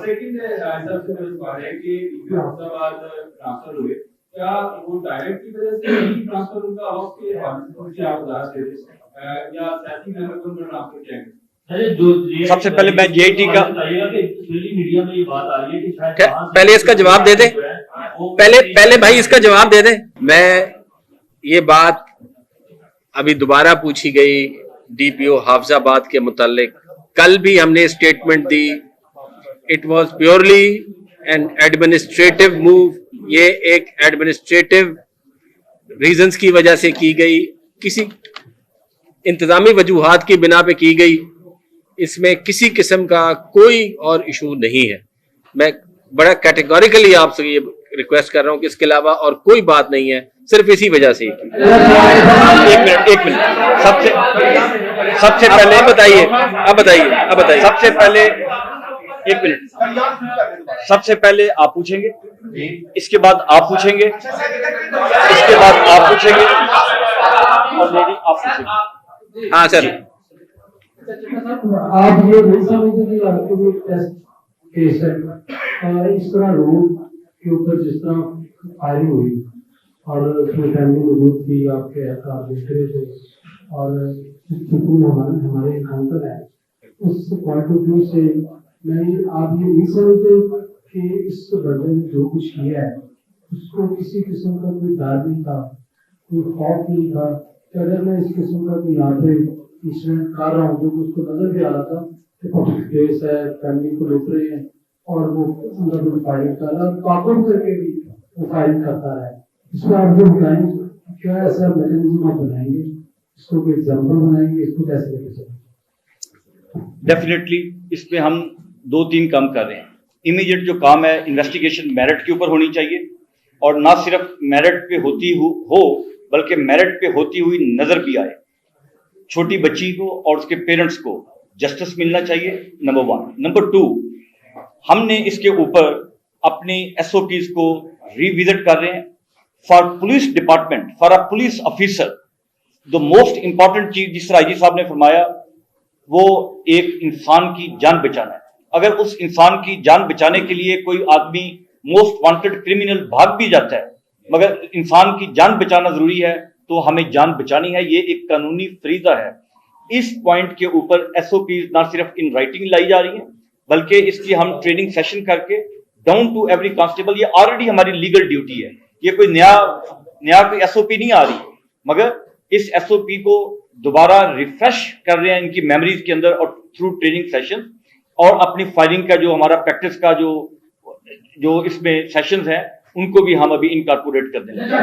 Second answer से मेरे सवाल है कि हैदराबाद ट्रांसफर हुए, क्या वो डायरेक्ट की वजह से ही ट्रांसफर उनका हाउस के हवाले से आप बता रहे थे या सैसी लेवल पर उन्होंने ट्रांसफर किया है? सबसे पहले मैं जेआईटी का मीडिया में ये बात आ रही है कि शायद पहले इसका जवाब दे दे, पहले भाई इसका जवाब दे दे। मैं ये बात अभी दोबारा पूछी गई डीपीओ हाफिजाबाद के मुतालिक, कल भी हमने statement the, it was purely N administrative move. ये एक एडमिनिस्ट्रेटिव रीजंस की वजह से की गई, किसी इंतजामी वजूहात की बिना पे की गई, इसमें किसी किस्म का कोई और इशू नहीं है। मैं बड़ा कैटेगोरिकली आपसे ये रिक्वेस्ट कर रहा हूं कि इसके अलावा और कोई बात नहीं है, सिर्फ इसी वजह से। एक मिनट सबसे पहले अब बताइए सबसे पहले एक मिनट, सबसे पहले आप पूछेंगे, इसके बाद आप पूछेंगे, इसके बाद आप पूछेंगे और लेडी आप पूछेंगे। हाँ सर, आप ये नहीं समझते कि आपको जो टेस्ट केस है इस तरह रोड के ऊपर जिस तरह फायरिंग हुई और उसमें फैमिली मौजूद थी, आपके आप देख रहे थे और हमारे एनकाउंटर है, उस पॉइंट ऑफ व्यू से मैं आप ये नहीं समझते कि इस बंदे ने जो कुछ किया है उसको किसी किस्म का कोई डर नहीं था, कोई खौफ नहीं था कि अगर मैं इस किस्म का कोई यहाँ पे इंसिडेंट कर रहा हूँ जो उसको नजर भी आ रहा था कि पब्लिक प्लेस है, फैमिली को लुट रहे हैं और वो अंदर फायरिंग कर रहा है, काबू करके भी वो फायरिंग करता है। इसमें आप जो बताएंगे क्या ऐसा मैकेनिज्म आप बनाएंगे, इसको कोई एग्जाम्पल बनाएंगे, इसको कैसे लेके चलेंगे? डेफिनेटली इसमें हम 2-3 काम कर रहे हैं। इमीडिएट जो काम है इन्वेस्टिगेशन मेरिट के ऊपर होनी चाहिए और ना सिर्फ मेरिट पे होती हो बल्कि मेरिट पे होती हुई नजर भी आए। छोटी बच्ची को और उसके पेरेंट्स को जस्टिस मिलना चाहिए, नंबर 1। नंबर 2, हमने इसके ऊपर अपनी एसओपीज को रिविजिट कर रहे हैं। For police department, for a police officer, the most important चीज जिस तरह आईजी साहब ने फरमाया वो एक इंसान की जान बचाना है। अगर उस इंसान की जान बचाने के लिए कोई आदमी मोस्ट वांटेड क्रिमिनल भाग भी जाता है मगर इंसान की जान बचाना जरूरी है तो हमें जान बचानी है, ये एक कानूनी फरीजा है। इस पॉइंट के ऊपर एसओपीज ना सिर्फ इन राइटिंग लाई जा रही है बल्कि इसकी हम ट्रेनिंग सेशन करके डाउन टू एवरी कांस्टेबल, ये ऑलरेडी हमारी लीगल ड्यूटी है, ये कोई नया कोई एसओपी नहीं आ रही, मगर इस एसओपी को दोबारा रिफ्रेश कर रहे हैं इनकी मेमोरीज के अंदर और थ्रू ट्रेनिंग सेशन और अपनी फायरिंग का जो हमारा प्रैक्टिस का जो इसमें सेशंस हैं उनको भी हम अभी इनकॉर्पोरेट कर देंगे।